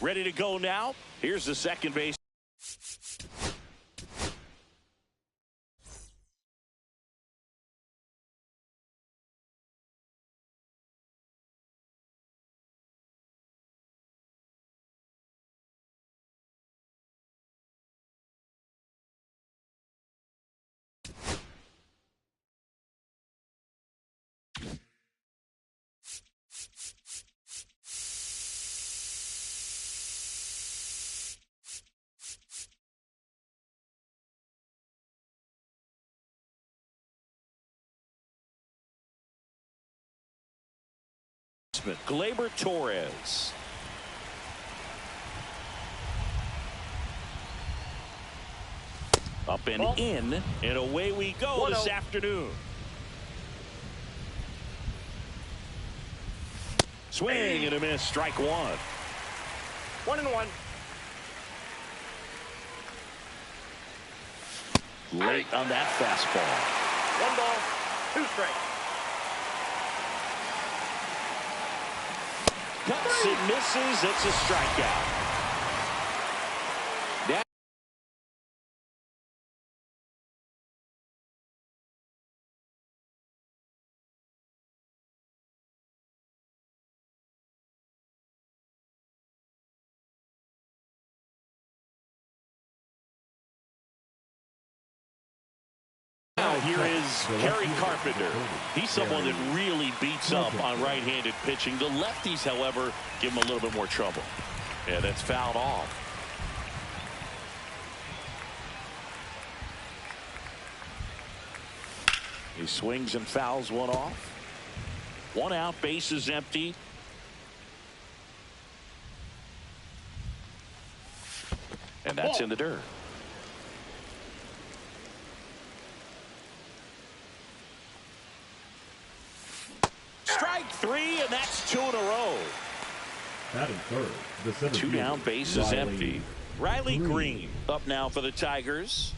Ready to go now. Here's the second base. Gleyber Torres. Up and in, and away we go this afternoon. Swing and a miss, strike one. 1-1. Late on that fastball. 1 ball, 2 strikes. Cuts and misses. It's a strikeout. Now here is Kerry Carpenter. He's someone that really beats up on right-handed pitching. The lefties, however, give him a little bit more trouble. Yeah, that's fouled off. He swings and fouls one off. 1 out, base is empty. And that's in the dirt. Strike 3, and that's 2 in a row. Batting third, the center 2 down, base is empty. Riley Green up now for the Tigers.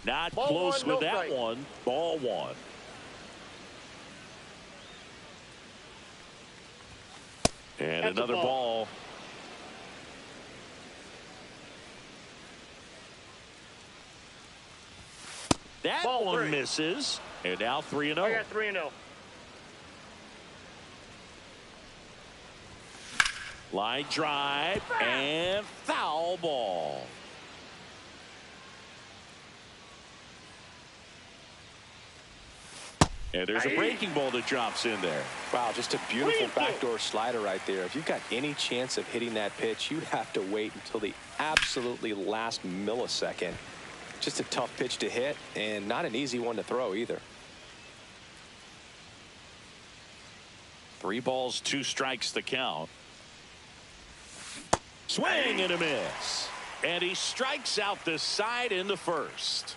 Not Ball close one, with no that strike. one. Ball 1. And That's another a ball. That Ball one 3. misses. And now 3-0. I got 3-0. Line drive and foul ball. And there's a breaking ball that drops in there. Wow, just a beautiful backdoor slider right there. If you've got any chance of hitting that pitch, you have to wait until the absolutely last millisecond. Just a tough pitch to hit, and not an easy one to throw either. 3 balls, 2 strikes the count. Swing and a miss. And he strikes out the side in the first.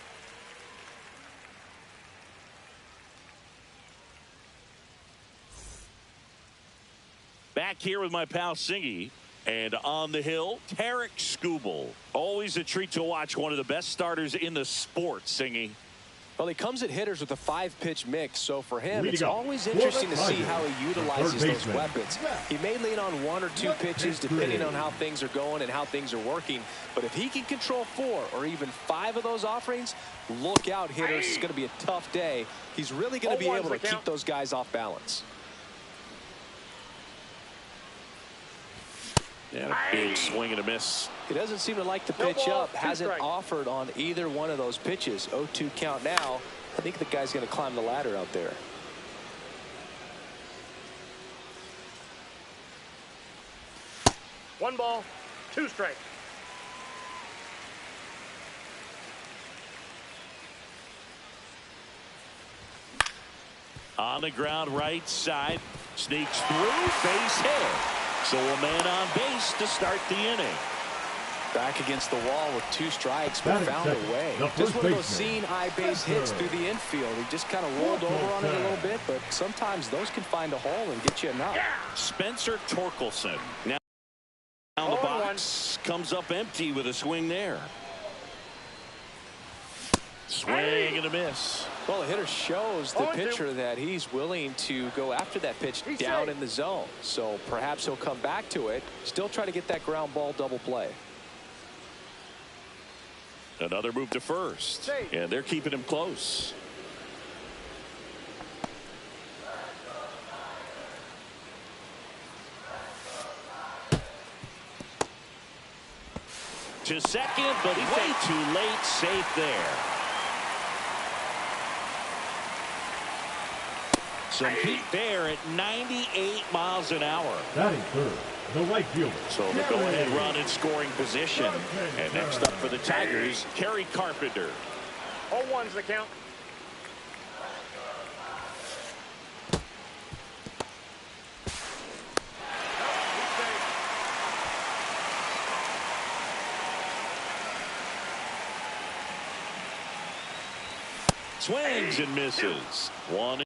Back here with my pal Singy. And on the hill, Tarik Skubal. Always a treat to watch one of the best starters in the sport, Singy. Well, he comes at hitters with a 5-pitch mix, so for him, Leading it's up always for interesting the to see Tigers, how he the utilizes third those baseman. weapons. He may lean on 1 or 2 pitches depending on how things are going and how things are working, but if he can control 4 or even 5 of those offerings, look out, hitters. It's going to be a tough day. He's really going to be able to keep those guys off balance. And a big swing and a miss. He doesn't seem to like the pitch up. Hasn't offered on either one of those pitches. 0-2 count now. I think the guy's going to climb the ladder out there. One ball, 2 strikes. On the ground, right side. Sneaks through, base hit. So a man on base to start the inning. Back against the wall with 2 strikes, but found a way. Just one of those seeing eye base hits through the infield. He just kind of rolled over on it a little bit, but sometimes those can find a hole and get you a knock. Spencer Torkelson. Now down the box. Comes up empty with a swing there. Swing and a miss. Well, the hitter shows the 0-2. pitcher that he's willing to go after that pitch down in the zone. So perhaps he'll come back to it, still try to get that ground ball double play. Another move to first, and they're keeping him close. To second, but way too late. Safe there. Some heat there at 98 miles an hour. Batting third, the right fielder. So the go-ahead run in scoring position. And next up for the Tigers, Kerry Carpenter. 0-1's the count. Swings and misses. 1.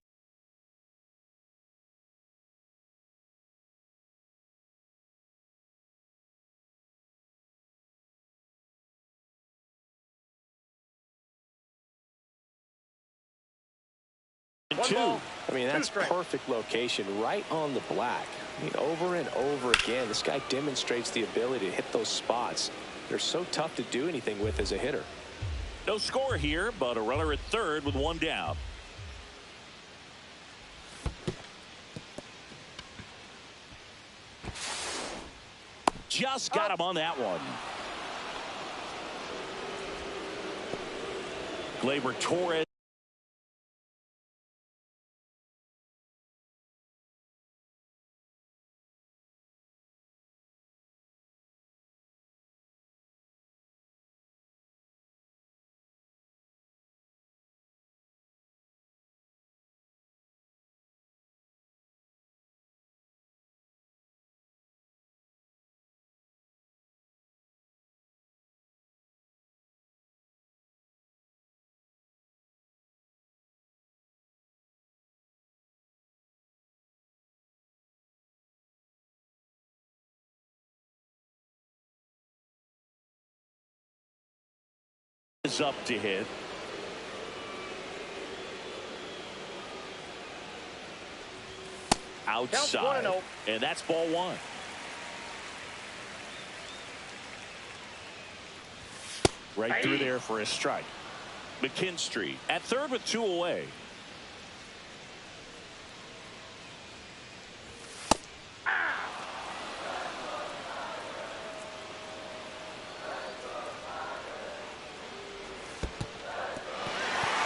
Ball, I mean, that's perfect location, right on the black. I mean, over and over again, this guy demonstrates the ability to hit those spots. They're so tough to do anything with as a hitter. No score here, but a runner at third with 1 down. Just got him on that one. Gleyber Torres. Is up to hit. Outside. 1-0. And that's ball 1. Right through there for a strike. McKinstry at third with 2 away.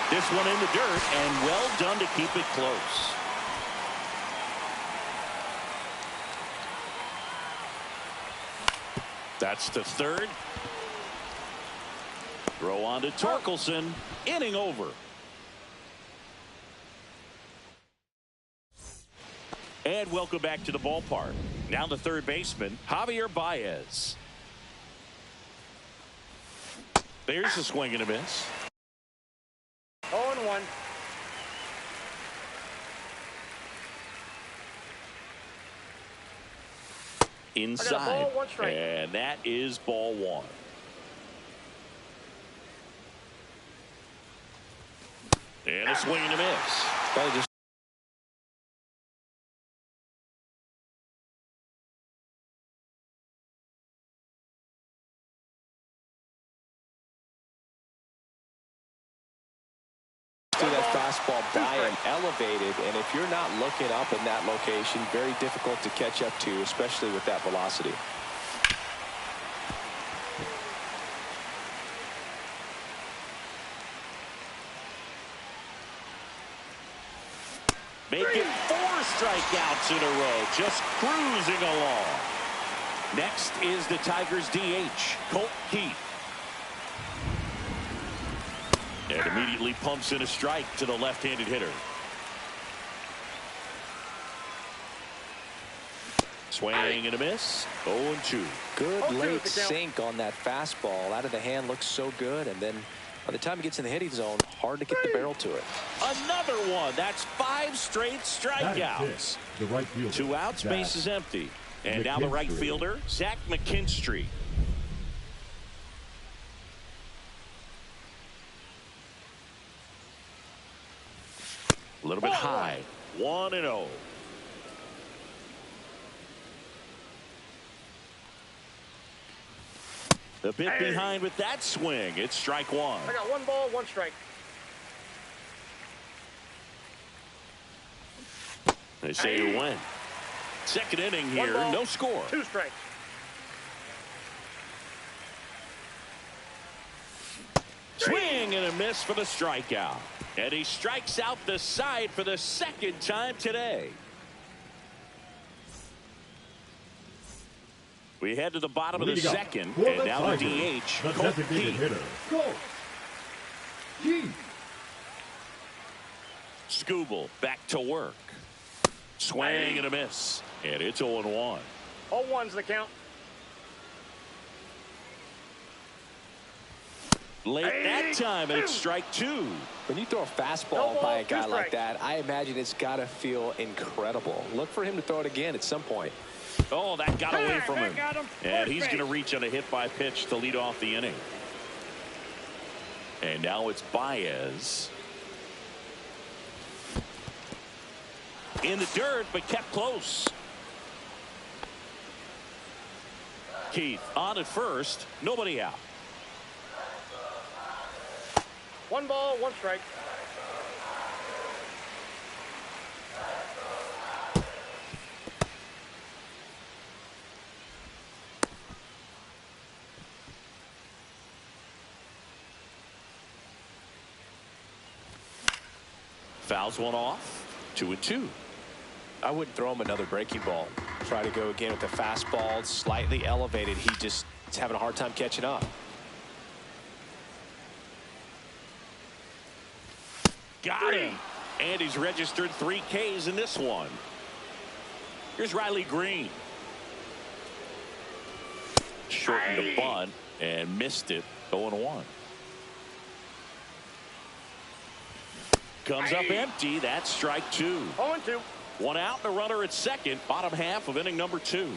This one in the dirt, and well done to keep it close. That's to third. Throw on to Torkelson. Inning over. And welcome back to the ballpark. Now the third baseman, Javier Baez. There's a swing and a miss. 0-1. Inside. And that is ball 1. And a swing and a miss. Probably just that fastball by him elevated, and if you're not looking up in that location, very difficult to catch up to, especially with that velocity. Making 4 strikeouts in a row, just cruising along. Next is the Tigers DH, Colt Keith. And immediately pumps in a strike to the left-handed hitter. Swing and a miss. 0-2. Good late sink on that fastball. Out of the hand, looks so good, and then by the time he gets in the hitting zone, hard to get the barrel to it. Another one. That's 5 straight strikeouts. The right fielder. 2 outs, base is empty. And now the right fielder, Zach McKinstry. A little bit high. 1-0. A bit behind with that swing. It's strike one. I got 1 ball, 1 strike. They say you win. Second inning here, 1 ball, no score. 2 strikes. Swing and a miss for the strikeout. And he strikes out the side for the second time today. We head to the bottom of the second, and now the DH, the Colt designated hitter, Colt Keith. Skubal back to work. Swing and a miss. And it's 0-1. 0-1's the count. Late that time, and it's strike 2. When you throw a fastball by a guy like that, I imagine it's got to feel incredible. Look for him to throw it again at some point. Oh, that got away from him. Got him. And he's going to reach on a hit by pitch to lead off the inning. And now it's Baez. In the dirt, but kept close. Keith on at first. Nobody out. 1 ball, 1 strike. Fouls one off. 2-2. I wouldn't throw him another breaking ball. Try to go again with the fastball, slightly elevated. He just is having a hard time catching up. Got him. And he's registered 3 Ks in this one. Here's Riley Green. Shortened the bunt and missed it. 0-1. Comes up empty. That's strike 2. 0-2. 1 out and a runner at second. Bottom half of inning number 2.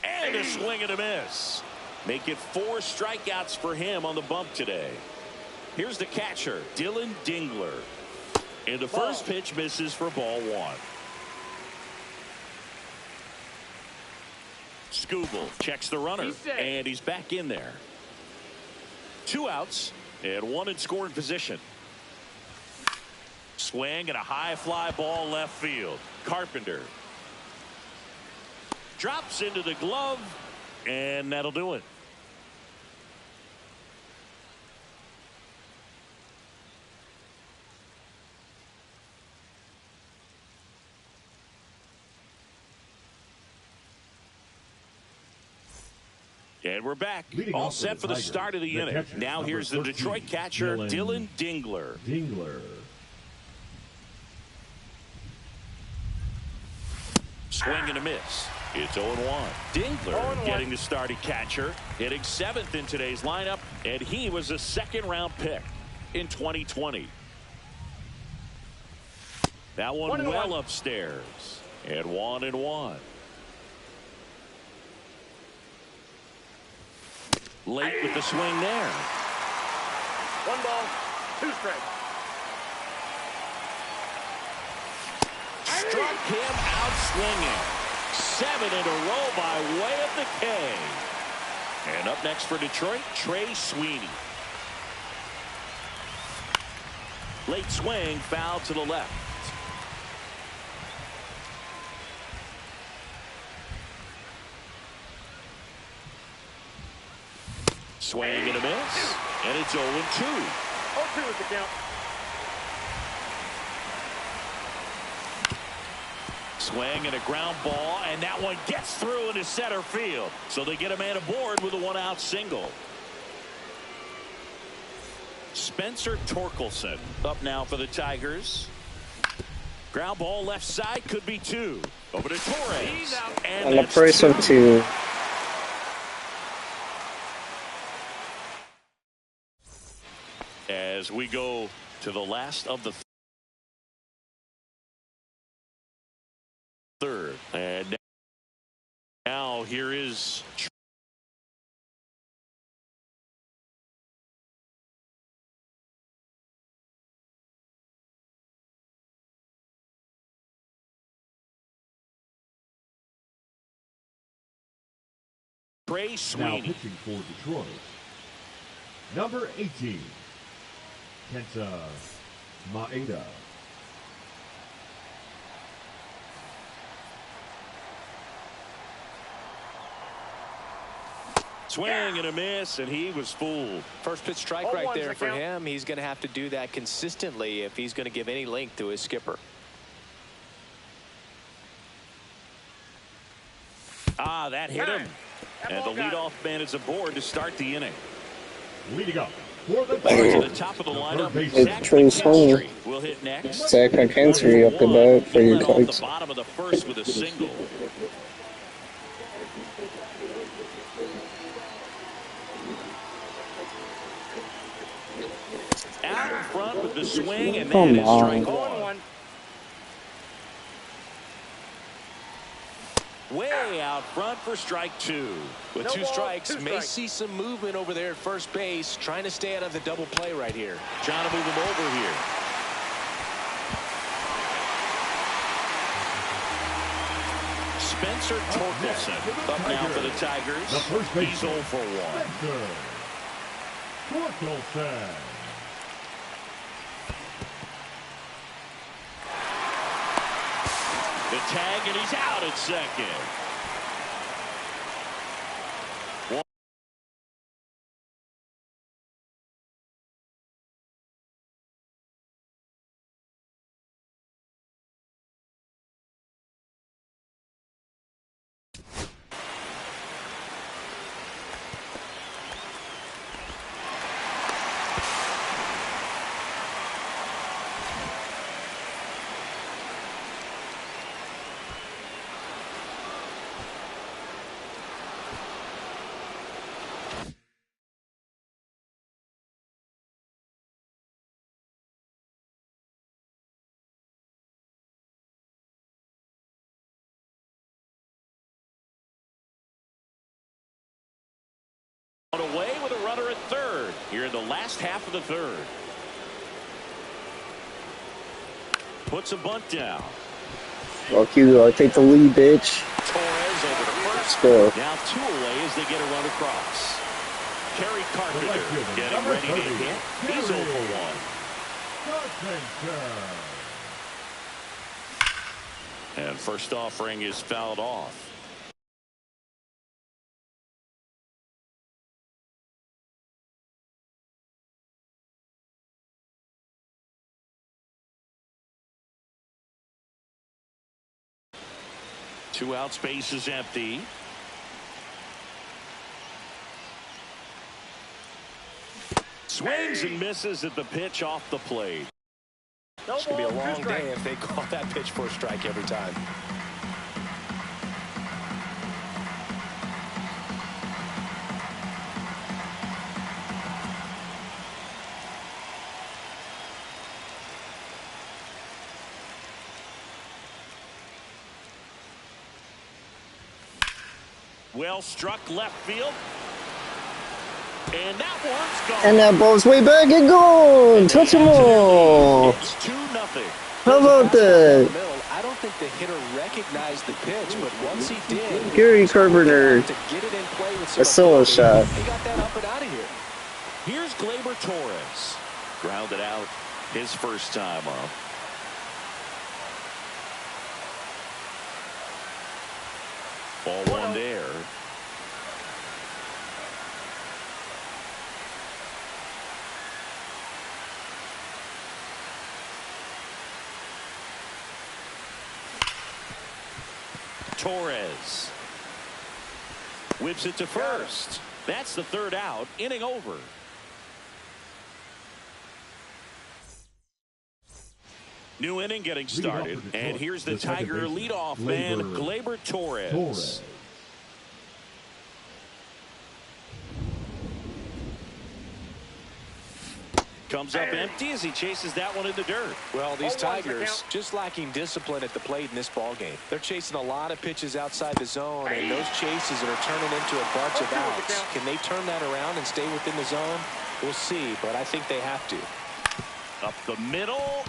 And a swing and a miss. Make it 4 strikeouts for him on the bump today. Here's the catcher, Dylan Dingler. And the first pitch misses for ball 1. Skubal checks the runner, and he's back in there. 2 outs and 1 in scoring position. Swing and a high fly ball left field. Carpenter drops into the glove, and that'll do it. And we're back. All set for the start of the inning. Now here's the Detroit catcher, Dylan Dingler. Swing and a miss. It's 0-1. Dingler getting the starting catcher, hitting 7th in today's lineup, and he was a second-round pick in 2020. That one well upstairs. And 1-1. Late with the swing there. 1 ball, 2 strikes. Struck him out swinging. 7 in a row by way of the K. And up next for Detroit, Trey Sweeney. Late swing, foul to the left. Swing and a miss. And it's 0-2. 0-2 is the count. Swing and a ground ball, and that one gets through into center field. So they get a man aboard with a 1-out single. Spencer Torkelson up now for the Tigers. Ground ball left side, could be 2. Over to Torres. And the first one too. As we go to the last of the third. here is Trey Now Sweeney. pitching for Detroit, number 18, Kenta Maeda. Swing and a miss, and he was fooled. First pitch strike Oh, right one's there the for count. him. He's going to have to do that consistently if he's going to give any length to his skipper. Ah, that hit him. That And the ball got him. leadoff man is aboard to start the inning. Leading up for the To the Tigers, top of the lineup, third baseman, It's Zach Trey Sweeney. McKinstry will hit next. Zach McKinstry up the bat for He your led off Tights. the bottom of the first with a single. Out in front with the swing, and that Come is on. strike 0-1. one. Way out front for strike two. With No two ball, strikes, two may strikes. see some movement over there at first base, trying to stay out of the double play right here. Trying to move him over here. Spencer Torkelson up now for the Tigers. the first He's 0 baseman, for 1. Spencer Torkelson. The tag, and he's out at second. Away with a runner at third here in the last half of the third. Puts a bunt down. Fuck you, I'll take the lead, bitch. Torres over to first. Score. Now 2 away as they get a run across. Kerry Carpenter Selected, getting number ready to 30, hit. He's 0 Kerry for 1. Carpenter. And first offering is fouled off. Two out, space is empty. Swings and misses at the pitch off the plate. No It's going to be a ball, long two day strikes. if they call that pitch for a strike every time. Well struck left field. And that one's gone. And that ball's way back and gone. Touch them all. It's 2-0. How about that? I don't think the hitter recognized the pitch, but once he did, Gary Carpenter. to get it in play with some A solo authority, shot. He got that up and out of here. Here's Gleyber Torres. Grounded out his first time up. Ball one there. Torres whips it to first. That's the third out. Inning over. New inning getting started. And here's the Tiger leadoff man, Gleyber Torres. Torres. comes up empty as he chases that one in the dirt. Well, these 0-1's the Tigers count. just lacking discipline at the plate in this ball game. They're chasing a lot of pitches outside the zone, and those chases are turning into a bunch of 0-2's the outs. count. Can they turn that around and stay within the zone? We'll see, but I think they have to. Up the middle.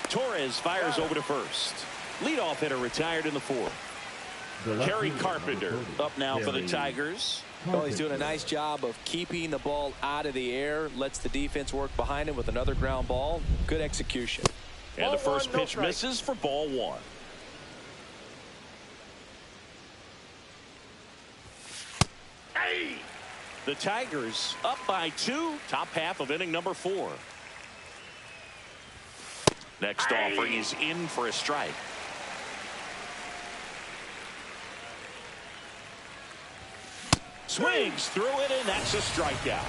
Torres fires over to first. Leadoff hitter retired in the fourth. The left Kerry fielder, Carpenter number 30, up now for the Kerry Tigers. Well, he's doing a nice job of keeping the ball out of the air, lets the defense work behind him with another ground ball. Good execution. And the Ball first one, no pitch strike. misses for ball one. The Tigers up by 2, top half of inning number 4. Next offering is in for a strike. Swings through it, and that's a strikeout.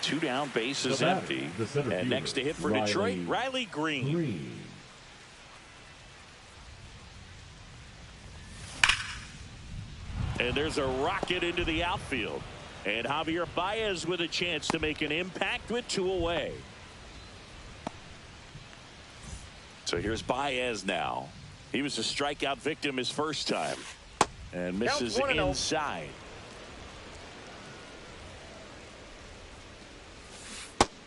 2 down, bases The batter, empty. the center And fielder, next to hit for Riley Detroit, Riley Green. Green. And there's a rocket into the outfield. And Javier Baez with a chance to make an impact with 2 away. So here's Baez now. He was a strikeout victim his first time. And misses 1-0. inside.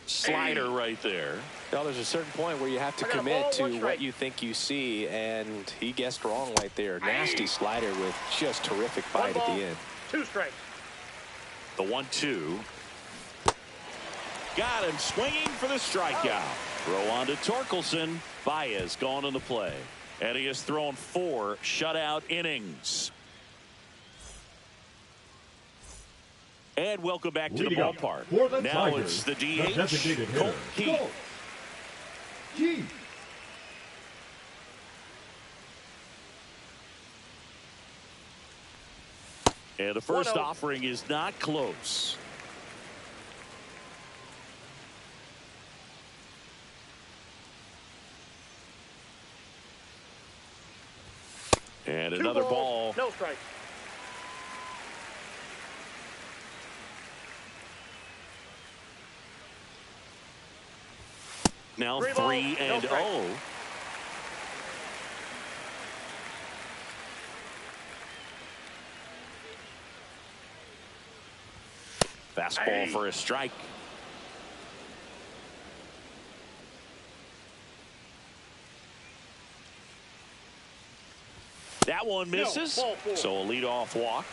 Slider right there. Well, there's a certain point where you have to I got a commit ball, to 1 what strike. you think you see, and he guessed wrong right there. Nasty slider with just terrific bite at the end. 2 strikes. The 1-2. Got him swinging for the strikeout. Throw on to Torkelson. Baez gone in the play. And he has thrown 4 shutout innings. And welcome back to the Leading up ballpark. for the Now Tigers, it's the the DH, designated hitter, Colt Keith. Colt Keith. And the first 1-0. offering is not close. And 2 another balls, ball. no strikes. Now 3 3 balls, no and strikes. 0. Fastball for a strike. That one misses. ball 4. So a leadoff walk.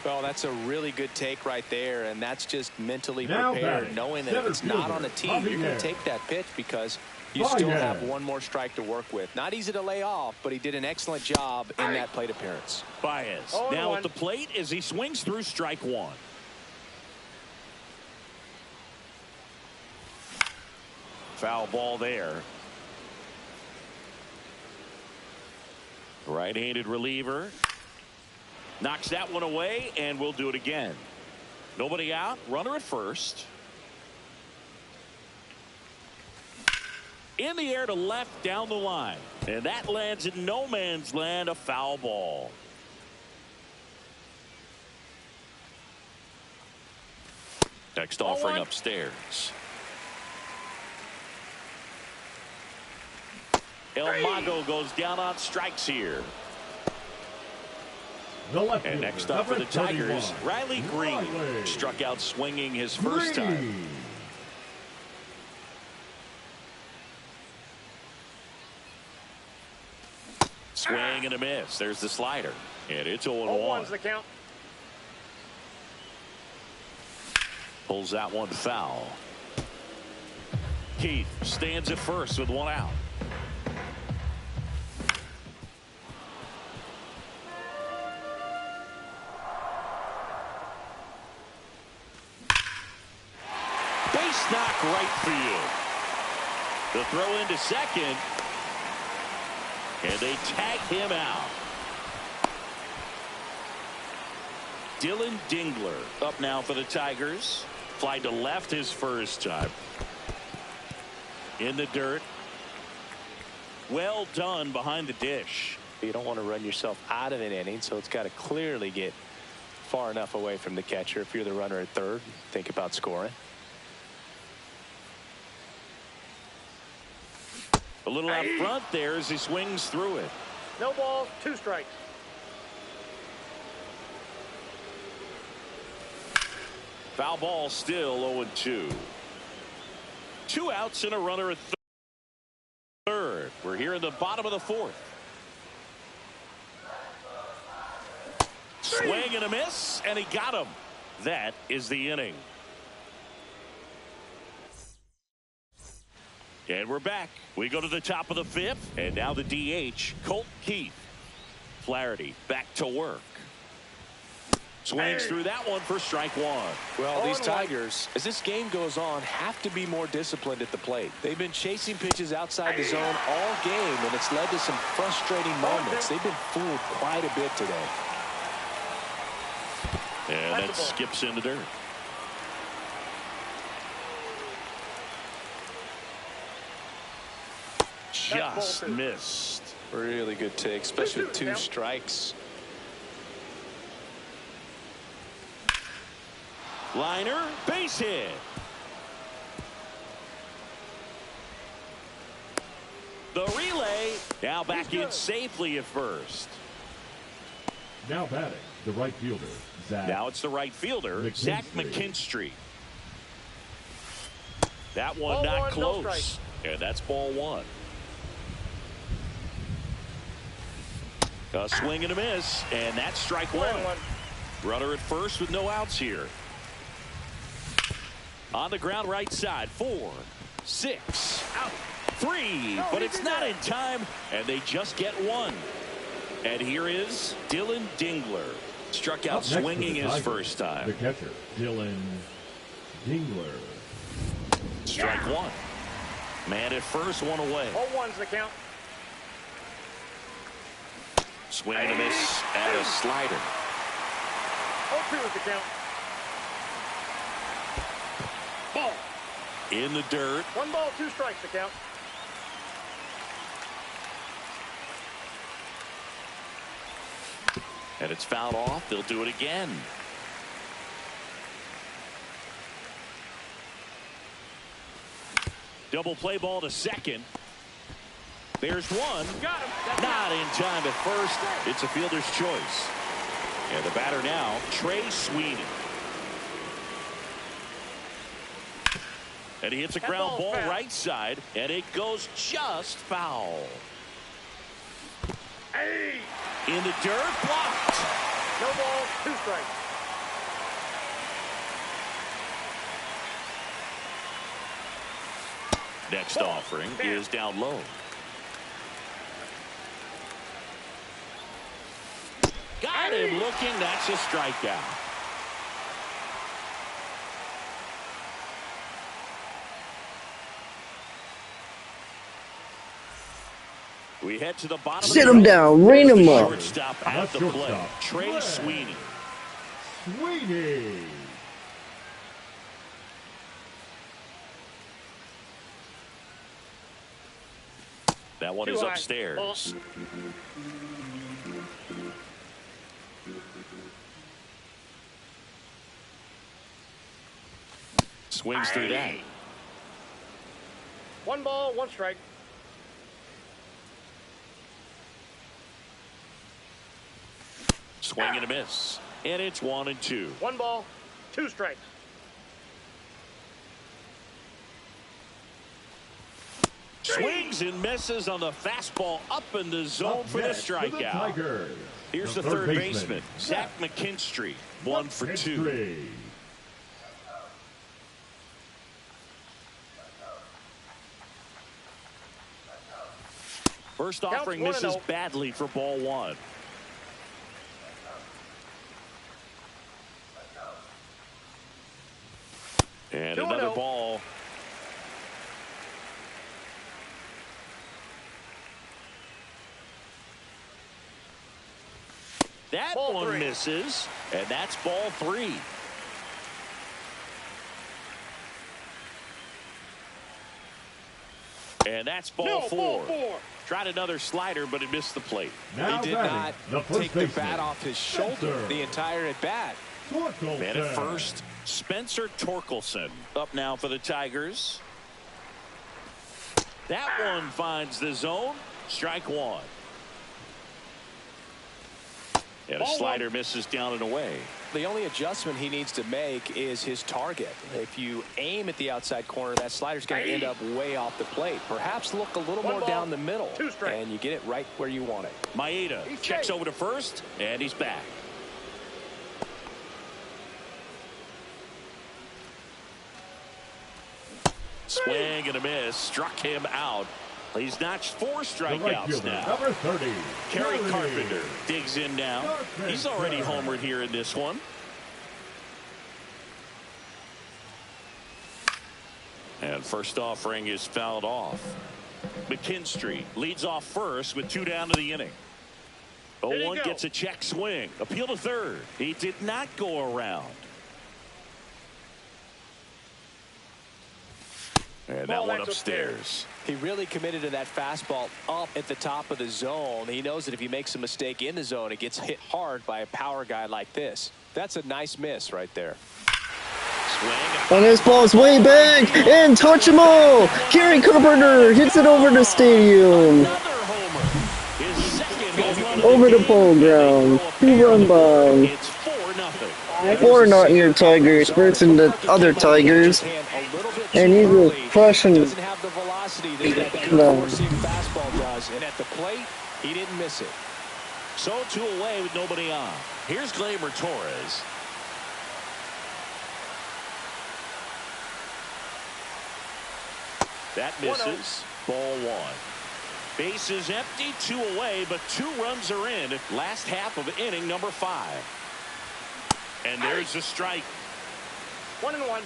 Well, that's a really good take right there, and that's just mentally Now prepared, batting, knowing that if center it's not fielder, on the tee, you're going Javier to take that pitch because you still Baez. have 1 more strike to work with. Not easy to lay off, but he did an excellent job in that plate appearance. Baez 0-1. now at the plate as he swings through strike 1. Foul ball there. Right-handed reliever. Knocks that one away, and we'll do it again. Nobody out. Runner at first. In the air to left down the line. And that lands in no man's land, a foul ball. Next offering 0-1. upstairs. El Mago goes down on strikes here. The left And fielder, next up for number the Tigers, 31, Riley Green. Riley Struck out swinging his first time. Green. Swing and a miss. There's the slider. And it's 0-1's 0-1. the count. Pulls that one foul. Keith stands at first with 1 out. Base knock right field. The throw into second. And they tag him out. Dylan Dingler up now for the Tigers. Fly to left his first time. In the dirt. Well done behind the dish. You don't want to run yourself out of an inning, so it's got to clearly get far enough away from the catcher. If you're the runner at third, think about scoring. A little out front there as he swings through it. No balls, 2 strikes. Foul ball, still 0-2. 2 outs and a runner at third. We're here in the bottom of the 4th. Swing and a miss, and he got him. That is the inning. And we're back. We go to the top of the 5th, and now the DH, Colt Keith. Flaherty back to work. Swings through that one for strike 1. Well, these Tigers, as this game goes on, have to be more disciplined at the plate. They've been chasing pitches outside the zone all game, and it's led to some frustrating moments. They've been fooled quite a bit today. And that skips in the dirt. Just missed. Really good take, especially with 2 strikes. Liner, base hit. The relay now back in safely at first. Now batting, the right fielder, Zach. Now it's the right fielder, Zach McKinstry. That one not close. And that's ball 1. A swing and a miss, and that's strike 1. Runner at first with no outs here. On the ground right side, 4, 6, out, 3, but it's not in time, and they just get 1. And here is Dylan Dingler. Struck out swinging his first time. The catcher, Dylan Dingler. Strike 1. Man at first, 1 away. 0-1's the count. Swing and a miss and a slider. 0-2 is the count. Ball. In the dirt. 1 ball, 2 strikes to count. And it's fouled off. They'll do it again. Double play ball to second. There's 1. Got him. Not in time at first. It's a fielder's choice. And the batter now, Trey Sweeney. And he hits a ground ball right side, and it goes just foul. In the dirt, blocked. No balls, 2 strikes. Next offering is down low. Got him looking. That's a strikeout. We head to the bottom. Sit him down, ring him up. Shortstop at the plate, Trey Sweeney. Sweeney. That one is upstairs. Swings through that. 1 ball, 1 strike. Swing and a miss. And it's 1-2. 1 ball, 2 strikes. Swings and misses on the fastball up in the zone for the strikeout. Here's the third baseman, Zach McKinstry, 1 for 2. First offering misses badly for ball 1. And another ball. That one misses, and that's ball 3. And that's ball four. Tried another slider, but it missed the plate. Now He did not take the bat baseman, off his shoulder Spencer the entire at bat. Torkelson. Man at first, Spencer Torkelson up now for the Tigers. That one finds the zone. Strike one. And a slider misses down and away. The only adjustment he needs to make is his target. If you aim at the outside corner, that slider's going to end up way off the plate. Perhaps look a little more down the middle, and you get it right where you want it. Maeda checks over to first, and he's back. Swing and a miss. Struck him out. He's notched 4 strikeouts now. Number 30. Kerry Carpenter digs in now. He's already homered here in this one. And first offering is fouled off. McKinstry leads off first with 2 down to the inning. 0-1 gets a check swing. Appeal to third. He did not go around. And that one upstairs. He really committed to that fastball up at the top of the zone. He knows that if he makes a mistake in the zone, it gets hit hard by a power guy like this. That's a nice miss right there. Swing. And this ball's way back and touchable. Kerry Carpenter hits it over the stadium. Another homer. His second home run Over of the game. pole ground. 2-run bomb. It's 4-0. 4-0 your Tigers versus the other Tigers. And he's a crushing. Doesn't have the velocity that that No. four-seam fastball does. And at the plate, he didn't miss it. So 2 away with nobody on. Here's Gleyber Torres. That misses. Ball 1. Base is empty, 2 away, but 2 runs are in. Last half of inning number 5. And there's a strike. 1-1.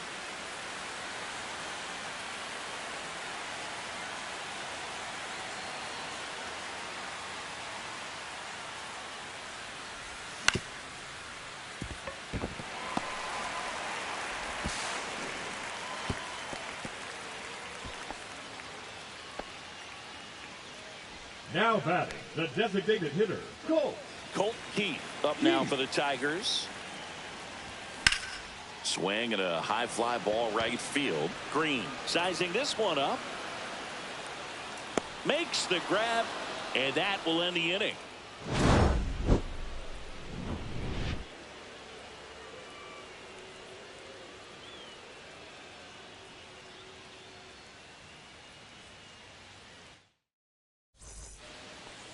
Now batting, the designated hitter, Colt. Colt Keith up now for the Tigers. Swing and a high fly ball right field. Green sizing this one up. Makes the grab, and that will end the inning.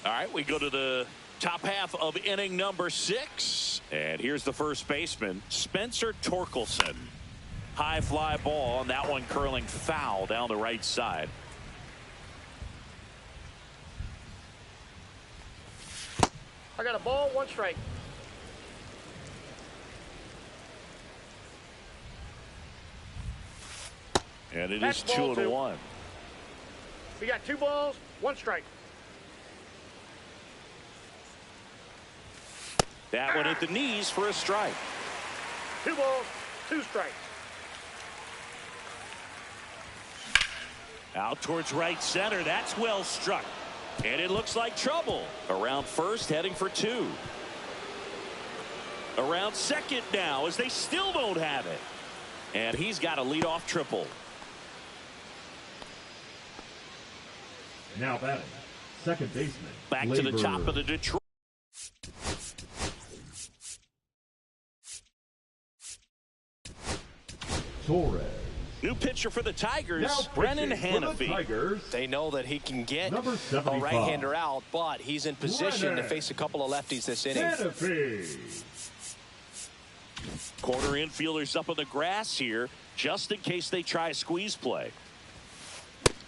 All right, we go to the top half of inning number 6. And here's the first baseman, Spencer Torkelson. High fly ball, and that one curling foul down the right side. I got a ball, 1 strike. And it That's is ball 2-1. We got 2 balls, 1 strike. That one at the knees for a strike. 2 balls, 2 strikes. Out towards right center. That's well struck. And it looks like trouble. Around first, heading for 2. Around second now as they still don't have it. And he's got a leadoff triple. Now batting, second baseman, Back to the Gleyber. top of the Detroit. Torres. New pitcher for the Tigers, Now Brennan pitching for the Hannafy. Tigers, They know that he can get Number a 75. right-hander out, but he's in position to Brennan face a couple of lefties this inning. Hannafy. Corner infielders up on the grass here, just in case they try a squeeze play.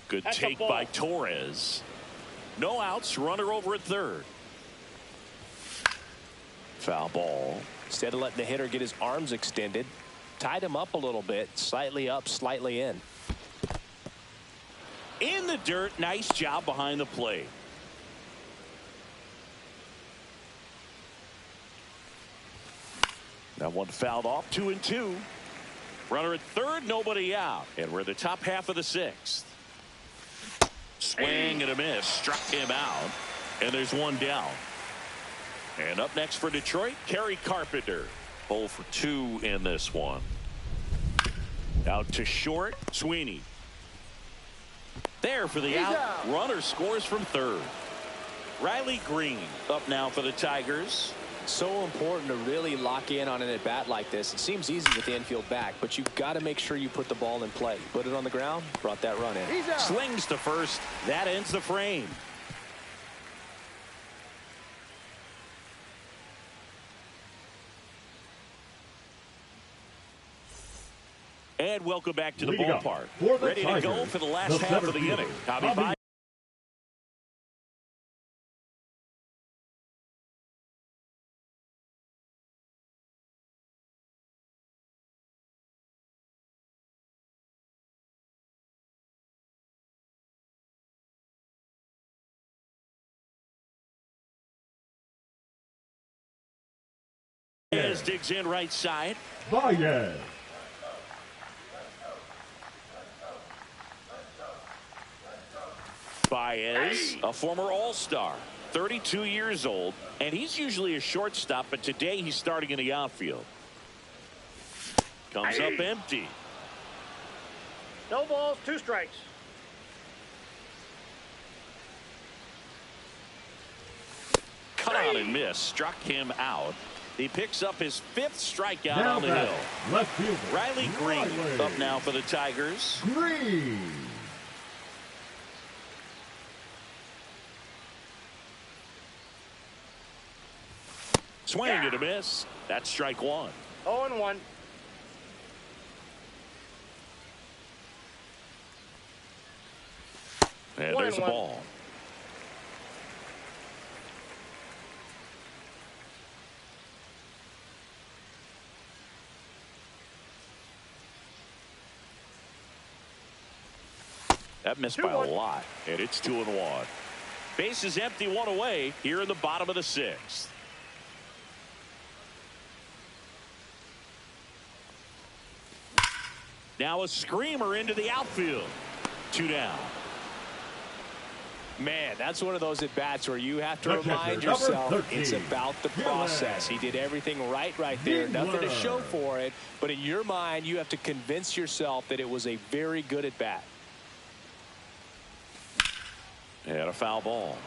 Good That's a take ball. by Torres. No outs, runner over at third. Foul ball. Instead of letting the hitter get his arms extended, tied him up a little bit, slightly up, slightly in. In the dirt, nice job behind the plate. That one fouled off, 2-2. Runner at third, nobody out. And we're in the top half of the 6th. swing and a miss. Struck him out. And there's one down. And up next for Detroit, Kerry Carpenter. 0 for 2 in this one. Out to short, Sweeney. There for the out. Runner scores from third. Riley Green up now for the Tigers. So important to really lock in on an at-bat like this. It seems easy with the infield back, but you've got to make sure you put the ball in play. Put it on the ground, brought that run in. Slings to first. That ends the frame. And welcome back to the ballpark. Ready to go for the last half of the inning. Tommy Baez digs in right side. Baez. Baez, a former All-Star, 32 years old, and he's usually a shortstop, but today he's starting in the outfield. Comes up empty. No balls, 2 strikes. Cut on and miss. Struck him out. He picks up his 5th strikeout Now on the hill. left fielder, Riley Green up now for the Tigers. Green. Swing and a miss. That's strike 1. 0-1. And there's the ball. That missed by a lot, and it's 2-1. Base is empty, 1 away here in the bottom of the 6th. Now a screamer into the outfield. 2 down. Man, that's one of those at-bats where you have to remind yourself it's about the process. He did everything right there. Nothing to show for it. But in your mind, you have to convince yourself that it was a very good at-bat. And a foul ball.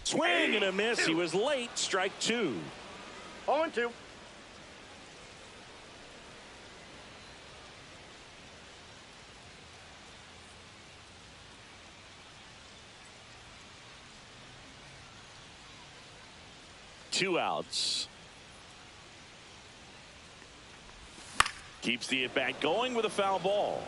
Swing and a miss. He was late. Strike 2. 0-2. Two outs. Keeps the at bat going with a foul ball.